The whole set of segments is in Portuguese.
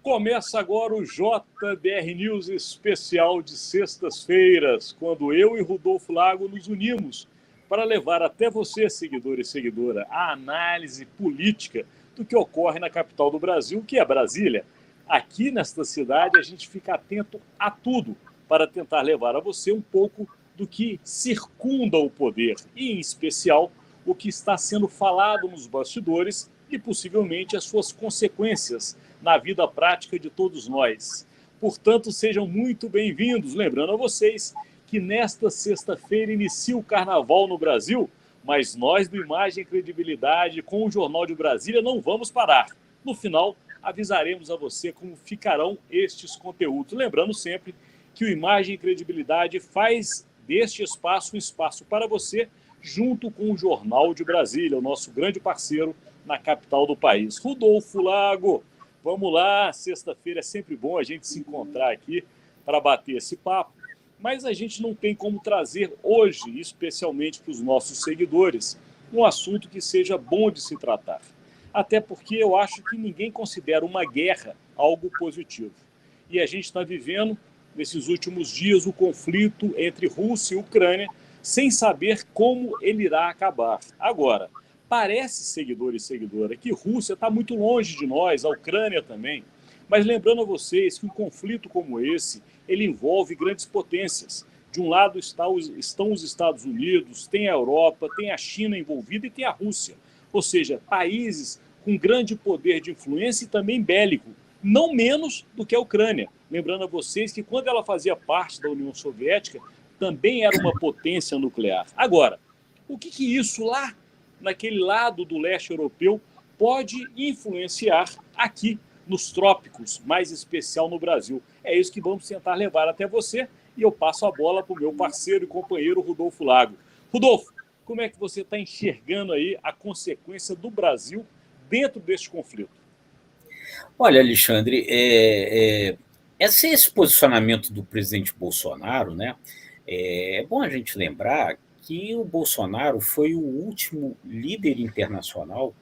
Começa agora o JBR News especial de sextas-feiras, quando eu e Rodolfo Lago nos unimos para levar até você, seguidor e seguidora, a análise política do que ocorre na capital do Brasil, que é Brasília. Aqui nesta cidade a gente fica atento a tudo para tentar levar a você um pouco do que circunda o poder e, em especial, o que está sendo falado nos bastidores e possivelmente as suas consequências na vida prática de todos nós. Portanto, sejam muito bem-vindos. Lembrando a vocês que nesta sexta-feira inicia o Carnaval no Brasil, mas nós do Imagem e Credibilidade com o Jornal de Brasília não vamos parar. No final, avisaremos a você como ficarão estes conteúdos. Lembrando sempre que o Imagem e Credibilidade faz deste espaço um espaço para você, junto com o Jornal de Brasília, o nosso grande parceiro na capital do país. Rodolfo Lago, vamos lá, sexta-feira é sempre bom a gente se encontrar aqui para bater esse papo, mas a gente não tem como trazer hoje, especialmente para os nossos seguidores, um assunto que seja bom de se tratar. Até porque eu acho que ninguém considera uma guerra algo positivo. E a gente está vivendo, nesses últimos dias, o conflito entre Rússia e Ucrânia, sem saber como ele irá acabar. Agora, parece, seguidor e seguidora, que Rússia está muito longe de nós, a Ucrânia também. Mas lembrando a vocês que um conflito como esse, ele envolve grandes potências. De um lado estão os Estados Unidos, tem a Europa, tem a China envolvida e tem a Rússia. Ou seja, países com grande poder de influência e também bélico, não menos do que a Ucrânia. Lembrando a vocês que quando ela fazia parte da União Soviética, também era uma potência nuclear. Agora, o que isso lá naquele lado do leste europeu pode influenciar aqui nos trópicos, mais especial no Brasil? É isso que vamos tentar levar até você e eu passo a bola para o meu parceiro e companheiro Rodolfo Lago. Rodolfo, como é que você está enxergando aí a consequência do Brasil dentro deste conflito? Olha, Alexandre, esse posicionamento do presidente Bolsonaro, né, é bom a gente lembrar que o Bolsonaro foi o último líder internacional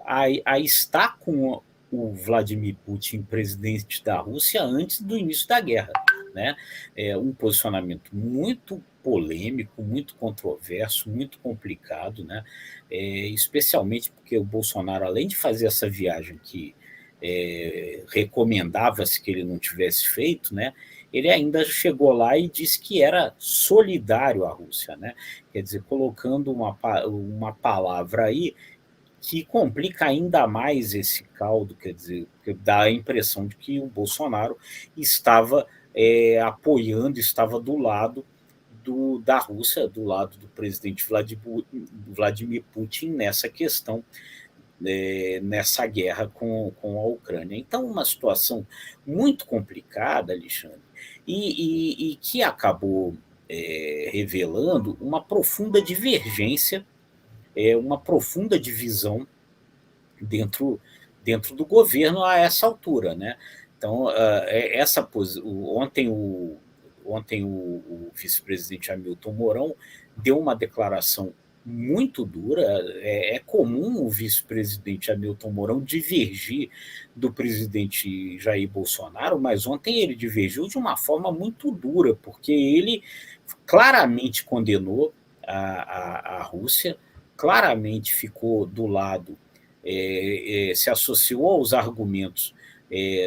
a estar com o Vladimir Putin, presidente da Rússia, antes do início da guerra. Né? É um posicionamento muito polêmico, muito controverso, muito complicado, né? Especialmente porque o Bolsonaro, além de fazer essa viagem que recomendava-se que ele não tivesse feito, né? Ele ainda chegou lá e disse que era solidário à Rússia, né? Quer dizer, colocando uma palavra aí que complica ainda mais esse caldo, quer dizer, dá a impressão de que o Bolsonaro estava apoiando, estava do lado da Rússia, do lado do presidente Vladimir Putin nessa questão, nessa guerra com a Ucrânia. Então, uma situação muito complicada, Alexandre, e que acabou revelando uma profunda divergência, uma profunda divisão dentro do governo a essa altura, né? Então, ontem o vice-presidente Hamilton Mourão deu uma declaração muito dura. É comum o vice-presidente Hamilton Mourão divergir do presidente Jair Bolsonaro, mas ontem ele divergiu de uma forma muito dura, porque ele claramente condenou a Rússia, claramente ficou do lado, se associou aos argumentos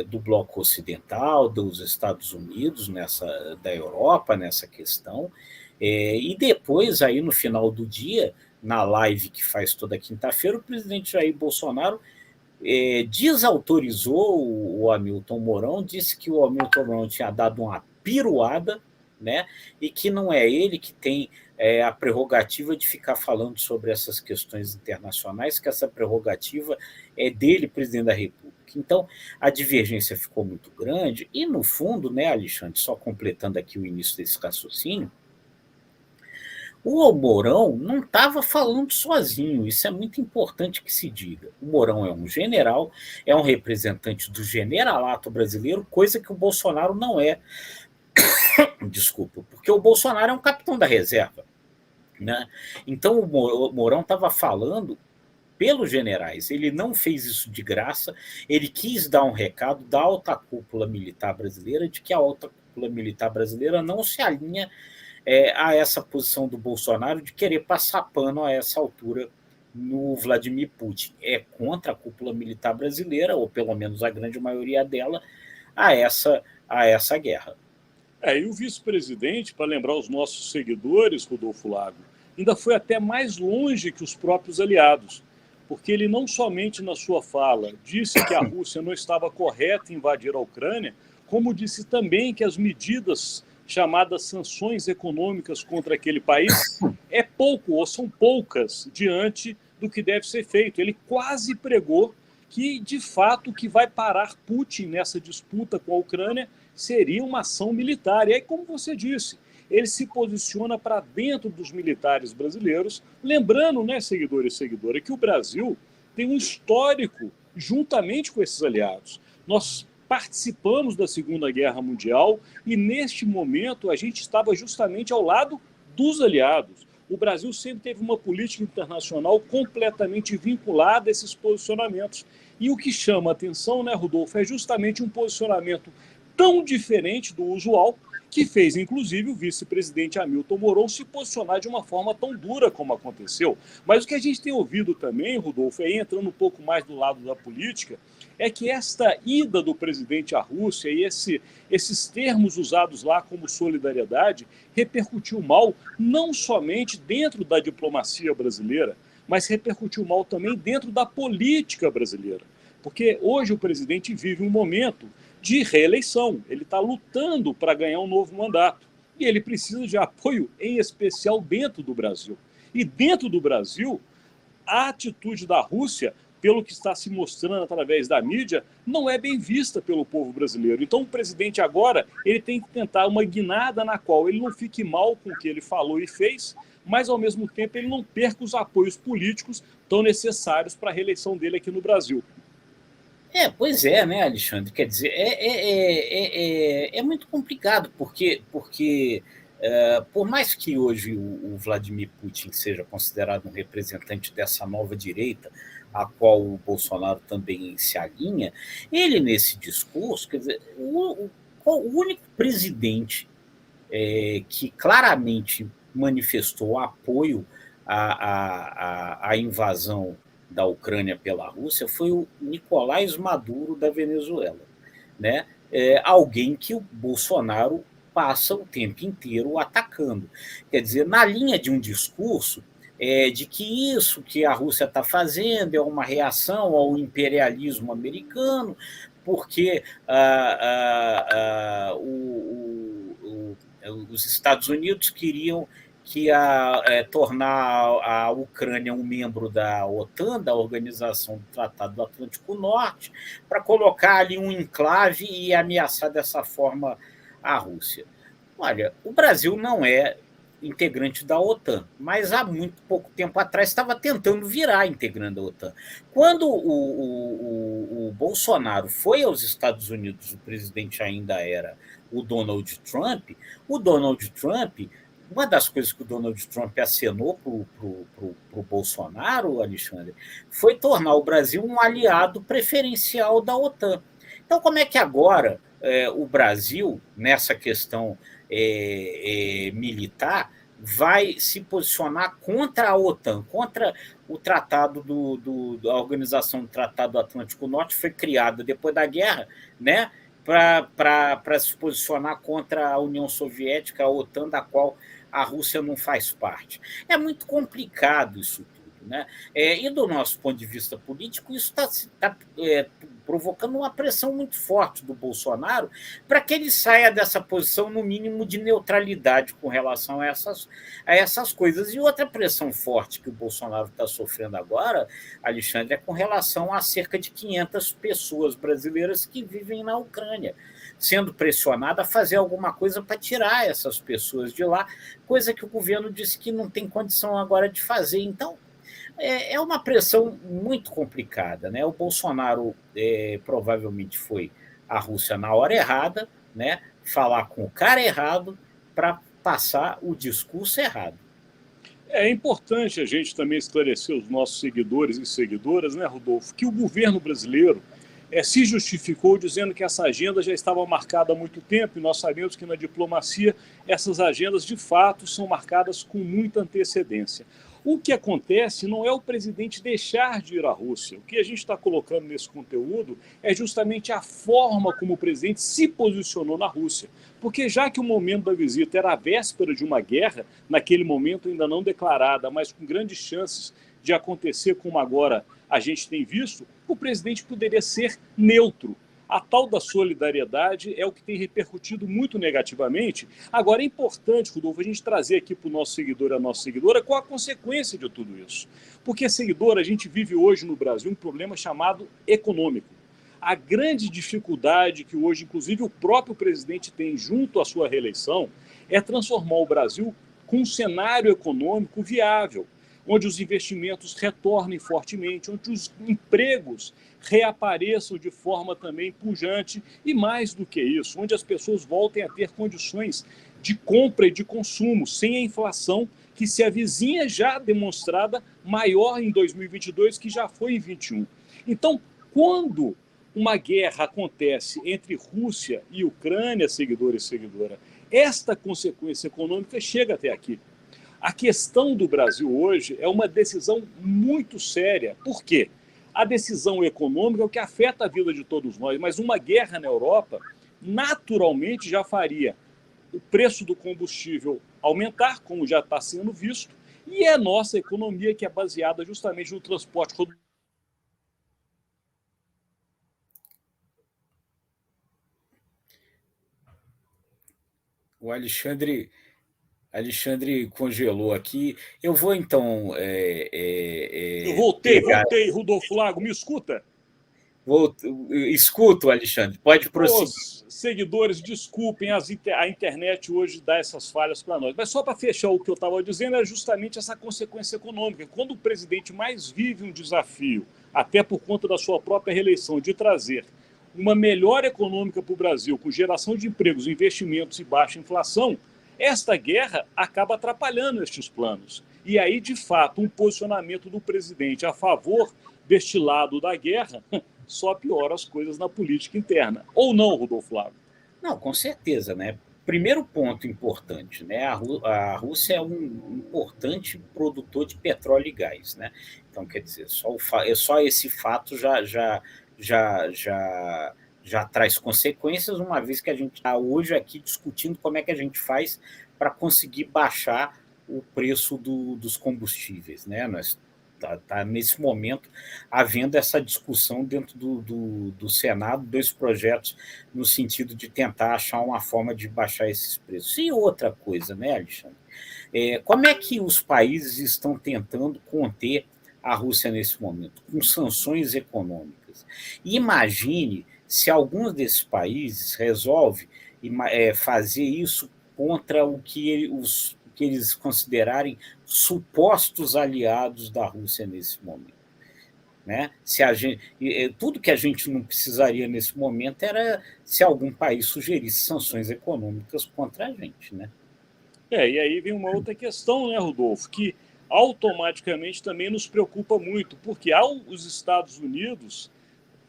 do bloco ocidental, dos Estados Unidos, da Europa, nessa questão, e depois, aí no final do dia, na live que faz toda quinta-feira, o presidente Jair Bolsonaro desautorizou o Hamilton Mourão, disse que o Hamilton Mourão tinha dado uma piruada, né, e que não é ele que tem a prerrogativa de ficar falando sobre essas questões internacionais, que essa prerrogativa é dele, presidente da República. Então, a divergência ficou muito grande e, no fundo, né, Alexandre, só completando aqui o início desse raciocínio, o Mourão não estava falando sozinho, isso é muito importante que se diga. O Mourão é um general, é um representante do generalato brasileiro, coisa que o Bolsonaro não é. Desculpa, porque o Bolsonaro é um capitão da reserva, né? Então o Mourão estava falando pelos generais. Ele não fez isso de graça, ele quis dar um recado da alta cúpula militar brasileira de que a alta cúpula militar brasileira não se alinha a essa posição do Bolsonaro de querer passar pano a essa altura no Vladimir Putin. É contra a cúpula militar brasileira, ou pelo menos a grande maioria dela, a essa guerra. E o vice-presidente, para lembrar os nossos seguidores, Rodolfo Lago, ainda foi até mais longe que os próprios aliados, porque ele não somente na sua fala disse que a Rússia não estava correta em invadir a Ucrânia, como disse também que as medidas chamadas sanções econômicas contra aquele país é pouco, ou são poucas, diante do que deve ser feito. Ele quase pregou que, de fato, o que vai parar Putin nessa disputa com a Ucrânia seria uma ação militar. E aí, como você disse, ele se posiciona para dentro dos militares brasileiros, lembrando, né, seguidores e seguidoras, que o Brasil tem um histórico juntamente com esses aliados. Nós participamos da Segunda Guerra Mundial e, neste momento, a gente estava justamente ao lado dos aliados. O Brasil sempre teve uma política internacional completamente vinculada a esses posicionamentos. E o que chama a atenção, né, Rodolfo, é justamente um posicionamento tão diferente do usual, que fez, inclusive, o vice-presidente Hamilton Mourão se posicionar de uma forma tão dura como aconteceu. Mas o que a gente tem ouvido também, Rodolfo, aí entrando um pouco mais do lado da política, é que esta ida do presidente à Rússia e esses termos usados lá como solidariedade repercutiu mal não somente dentro da diplomacia brasileira, mas repercutiu mal também dentro da política brasileira. Porque hoje o presidente vive um momento de reeleição, ele está lutando para ganhar um novo mandato. E ele precisa de apoio, em especial dentro do Brasil. E dentro do Brasil, a atitude da Rússia, pelo que está se mostrando através da mídia, não é bem vista pelo povo brasileiro. Então o presidente agora ele tem que tentar uma guinada na qual ele não fique mal com o que ele falou e fez, mas ao mesmo tempo ele não perca os apoios políticos tão necessários para a reeleição dele aqui no Brasil. Pois é, né, Alexandre? Quer dizer, é muito complicado, porque por mais que hoje o Vladimir Putin seja considerado um representante dessa nova direita, a qual o Bolsonaro também se alinha, ele, nesse discurso, quer dizer, o único presidente que claramente manifestou apoio à invasão da Ucrânia pela Rússia foi o Nicolás Maduro da Venezuela, né? Alguém que o Bolsonaro passa o tempo inteiro atacando. Quer dizer, na linha de um discurso de que isso que a Rússia está fazendo é uma reação ao imperialismo americano, porque os Estados Unidos queriam tornar a Ucrânia um membro da OTAN, da Organização do Tratado do Atlântico Norte, para colocar ali um enclave e ameaçar dessa forma a Rússia. Olha, o Brasil não é integrante da OTAN, mas há muito pouco tempo atrás estava tentando virar integrante da OTAN. Quando o Bolsonaro foi aos Estados Unidos, o presidente ainda era o Donald Trump, uma das coisas que o Donald Trump acenou para o Bolsonaro, Alexandre, foi tornar o Brasil um aliado preferencial da OTAN. Então, como é que agora o Brasil, nessa questão militar, vai se posicionar contra a OTAN, contra o tratado da Organização do Tratado do Atlântico Norte, que foi criada depois da guerra, né, para se posicionar contra a União Soviética, a OTAN, da qual a Rússia não faz parte. É muito complicado isso tudo, né? E do nosso ponto de vista político, isso está provocando uma pressão muito forte do Bolsonaro para que ele saia dessa posição, no mínimo, de neutralidade com relação a essas coisas. E outra pressão forte que o Bolsonaro está sofrendo agora, Alexandre, é com relação a cerca de 500 pessoas brasileiras que vivem na Ucrânia, sendo pressionada a fazer alguma coisa para tirar essas pessoas de lá, coisa que o governo disse que não tem condição agora de fazer. Então, é uma pressão muito complicada, né? O Bolsonaro provavelmente foi à Rússia na hora errada, né? Falar com o cara errado para passar o discurso errado. É importante a gente também esclarecer os nossos seguidores e seguidoras, né, Rodolfo, que o governo brasileiro se justificou dizendo que essa agenda já estava marcada há muito tempo, e nós sabemos que na diplomacia essas agendas de fato são marcadas com muita antecedência. O que acontece não é o presidente deixar de ir à Rússia. O que a gente está colocando nesse conteúdo é justamente a forma como o presidente se posicionou na Rússia. Porque já que o momento da visita era a véspera de uma guerra, naquele momento ainda não declarada, mas com grandes chances de acontecer como agora a gente tem visto, o presidente poderia ser neutro. A tal da solidariedade é o que tem repercutido muito negativamente. Agora, é importante, Rodolfo, a gente trazer aqui para o nosso seguidor e a nossa seguidora qual a consequência de tudo isso. Porque, seguidor, a gente vive hoje no Brasil um problema chamado econômico. A grande dificuldade que hoje, inclusive, o próprio presidente tem junto à sua reeleição é transformar o Brasil com um cenário econômico viável, onde os investimentos retornem fortemente, onde os empregos reapareçam de forma também pujante e, mais do que isso, onde as pessoas voltem a ter condições de compra e de consumo, sem a inflação que se avizinha já demonstrada maior em 2022 que já foi em 2021. Então, quando uma guerra acontece entre Rússia e Ucrânia, seguidor e seguidora, esta consequência econômica chega até aqui. A questão do Brasil hoje é uma decisão muito séria. Por quê? A decisão econômica é o que afeta a vida de todos nós, mas uma guerra na Europa naturalmente já faria o preço do combustível aumentar, como já está sendo visto, e é a nossa economia que é baseada justamente no transporte rodoviário. O Alexandre congelou aqui. Eu vou, então, Eu pegar... voltei, Rodolfo Lago, me escuta? Escuto, Alexandre, pode prosseguir. Os seguidores, desculpem, a internet hoje dá essas falhas para nós. Mas só para fechar o que eu estava dizendo, é justamente essa consequência econômica. Quando o presidente mais vive um desafio, até por conta da sua própria reeleição, de trazer uma melhora econômica para o Brasil, com geração de empregos, investimentos e baixa inflação, esta guerra acaba atrapalhando estes planos. E aí, de fato, um posicionamento do presidente a favor deste lado da guerra só piora as coisas na política interna. Ou não, Rodolfo Lago? Não, com certeza, né? Primeiro ponto importante, né? A Rússia é um importante produtor de petróleo e gás, né? Então, quer dizer, só esse fato já traz consequências, uma vez que a gente está hoje aqui discutindo como é que a gente faz para conseguir baixar o preço dos combustíveis, né? Nós está nesse momento havendo essa discussão dentro do Senado, dois projetos no sentido de tentar achar uma forma de baixar esses preços. E outra coisa, né, Alexandre? Como é que os países estão tentando conter a Rússia nesse momento? Com sanções econômicas. Imagine se alguns desses países resolvem fazer isso contra o que eles considerarem supostos aliados da Rússia nesse momento. Né? Tudo que a gente não precisaria nesse momento era se algum país sugerisse sanções econômicas contra a gente. Né? E aí vem uma outra questão, né, Rodolfo, que automaticamente também nos preocupa muito, porque ao os Estados Unidos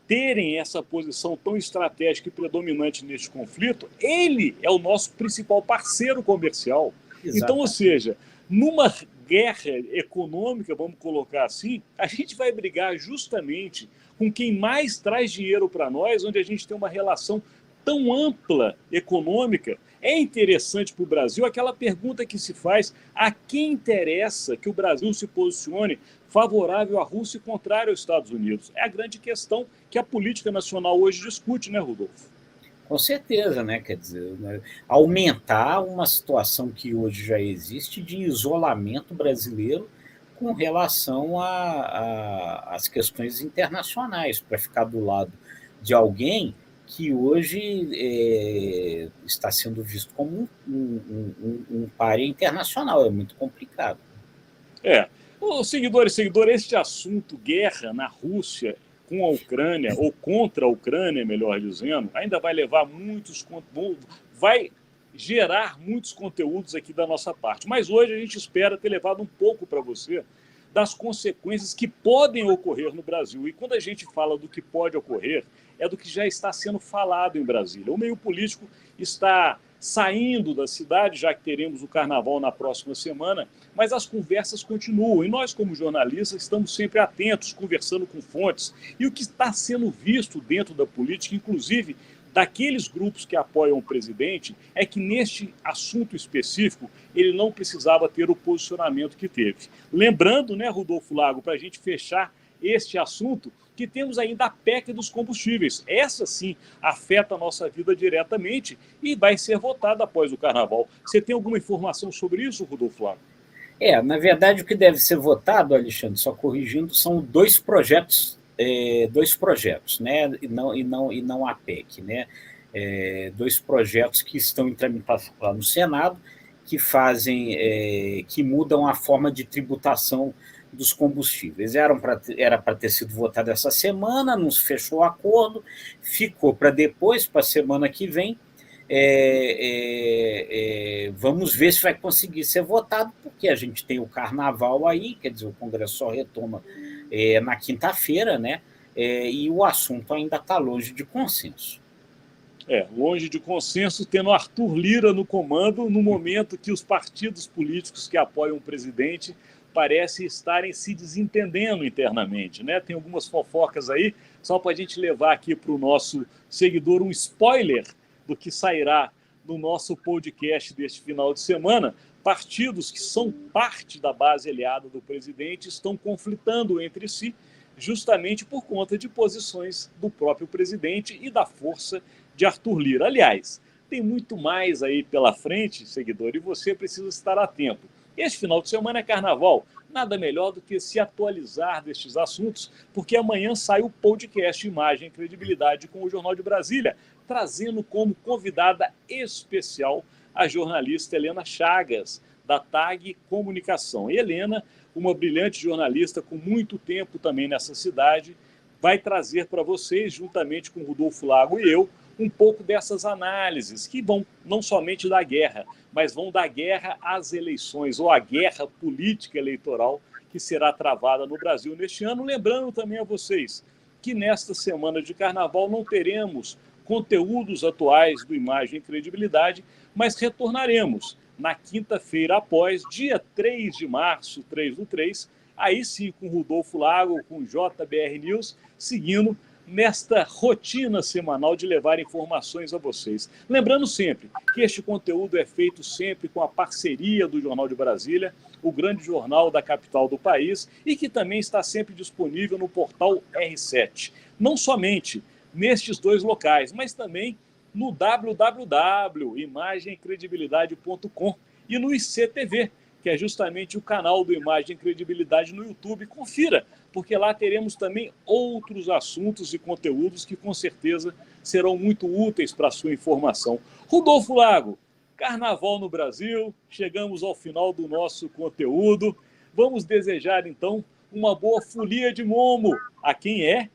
terem essa posição tão estratégica e predominante neste conflito, ele é o nosso principal parceiro comercial. Exatamente. Então, ou seja, numa guerra econômica, vamos colocar assim, a gente vai brigar justamente com quem mais traz dinheiro para nós, onde a gente tem uma relação tão ampla econômica. É interessante para o Brasil aquela pergunta que se faz: a quem interessa que o Brasil se posicione favorável à Rússia e contrário aos Estados Unidos? É a grande questão que a política nacional hoje discute, né, Rodolfo? Com certeza, né? Quer dizer, né? Aumentar uma situação que hoje já existe de isolamento brasileiro com relação às questões internacionais, para ficar do lado de alguém que hoje está sendo visto como um pária internacional. É muito complicado. Os seguidores, este assunto guerra na Rússia com a Ucrânia, ou contra a Ucrânia, melhor dizendo, ainda vai levar vai gerar muitos conteúdos aqui da nossa parte. Mas hoje a gente espera ter levado um pouco para você das consequências que podem ocorrer no Brasil. E quando a gente fala do que pode ocorrer, é do que já está sendo falado em Brasília. O meio político está saindo da cidade, já que teremos o carnaval na próxima semana, mas as conversas continuam. E nós, como jornalistas, estamos sempre atentos, conversando com fontes. E o que está sendo visto dentro da política, inclusive daqueles grupos que apoiam o presidente, é que neste assunto específico ele não precisava ter o posicionamento que teve. Lembrando, né, Rodolfo Lago, para a gente fechar este assunto, que temos ainda a PEC dos combustíveis. Essa sim afeta a nossa vida diretamente e vai ser votada após o carnaval. Você tem alguma informação sobre isso, Rodolfo Lago? Na verdade, o que deve ser votado, Alexandre, só corrigindo, são dois projetos, né? E não a PEC, né? Dois projetos que estão em tramitação lá no Senado, que mudam a forma de tributação dos combustíveis. Era para ter sido votado essa semana, não se fechou o acordo, ficou para depois, para a semana que vem. Vamos ver se vai conseguir ser votado, porque a gente tem o carnaval aí, quer dizer, o Congresso só retoma na quinta-feira, né? E o assunto ainda está longe de consenso. Longe de consenso, tendo Arthur Lira no comando, no momento que os partidos políticos que apoiam o presidente parecem estarem se desentendendo internamente, né? Tem algumas fofocas aí, só para a gente levar aqui para o nosso seguidor um spoiler do que sairá no nosso podcast deste final de semana. Partidos que são parte da base aliada do presidente estão conflitando entre si, justamente por conta de posições do próprio presidente e da força de Arthur Lira. Aliás, tem muito mais aí pela frente, seguidor, e você precisa estar atento. Este final de semana é carnaval, nada melhor do que se atualizar destes assuntos, porque amanhã sai o podcast Imagem e Credibilidade com o Jornal de Brasília, trazendo como convidada especial a jornalista Helena Chagas, da TAG Comunicação. E Helena, uma brilhante jornalista com muito tempo também nessa cidade, vai trazer para vocês, juntamente com Rodolfo Lago e eu, um pouco dessas análises que vão não somente da guerra, mas vão da guerra às eleições, ou a guerra política eleitoral que será travada no Brasil neste ano. Lembrando também a vocês que nesta semana de carnaval não teremos conteúdos atuais do Imagem e Credibilidade, mas retornaremos na quinta-feira após, dia 3 de março, 3/3, aí sim com Rodolfo Lago, com JBR News, seguindo nesta rotina semanal de levar informações a vocês. Lembrando sempre que este conteúdo é feito sempre com a parceria do Jornal de Brasília, o grande jornal da capital do país, e que também está sempre disponível no portal R7. Não somente nestes dois locais, mas também no www.imagemcredibilidade.com e no ICTV, que é justamente o canal do Imagem e Credibilidade no YouTube. Confira, porque lá teremos também outros assuntos e conteúdos que com certeza serão muito úteis para a sua informação. Rodolfo Lago, carnaval no Brasil, chegamos ao final do nosso conteúdo. Vamos desejar então uma boa folia de Momo a quem é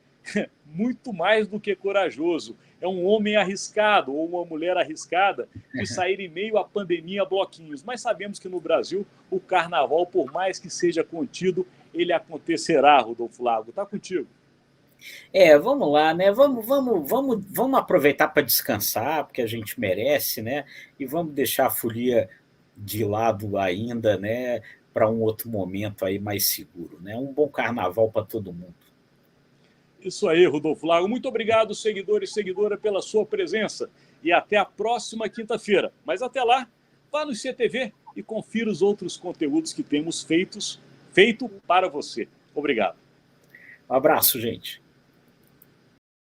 muito mais do que corajoso. É um homem arriscado ou uma mulher arriscada de sair em meio à pandemia a bloquinhos. Mas sabemos que no Brasil o carnaval, por mais que seja contido, ele acontecerá, Rodolfo Lago. Está contigo. Vamos lá, né? Vamos aproveitar para descansar, porque a gente merece, né? E vamos deixar a folia de lado ainda, né? Para um outro momento aí mais seguro, né? Um bom carnaval para todo mundo. Isso aí, Rodolfo Lago. Muito obrigado, seguidor e seguidora, pela sua presença. E até a próxima quinta-feira. Mas até lá, vá no ICTV e confira os outros conteúdos que temos feito para você. Obrigado. Um abraço, gente.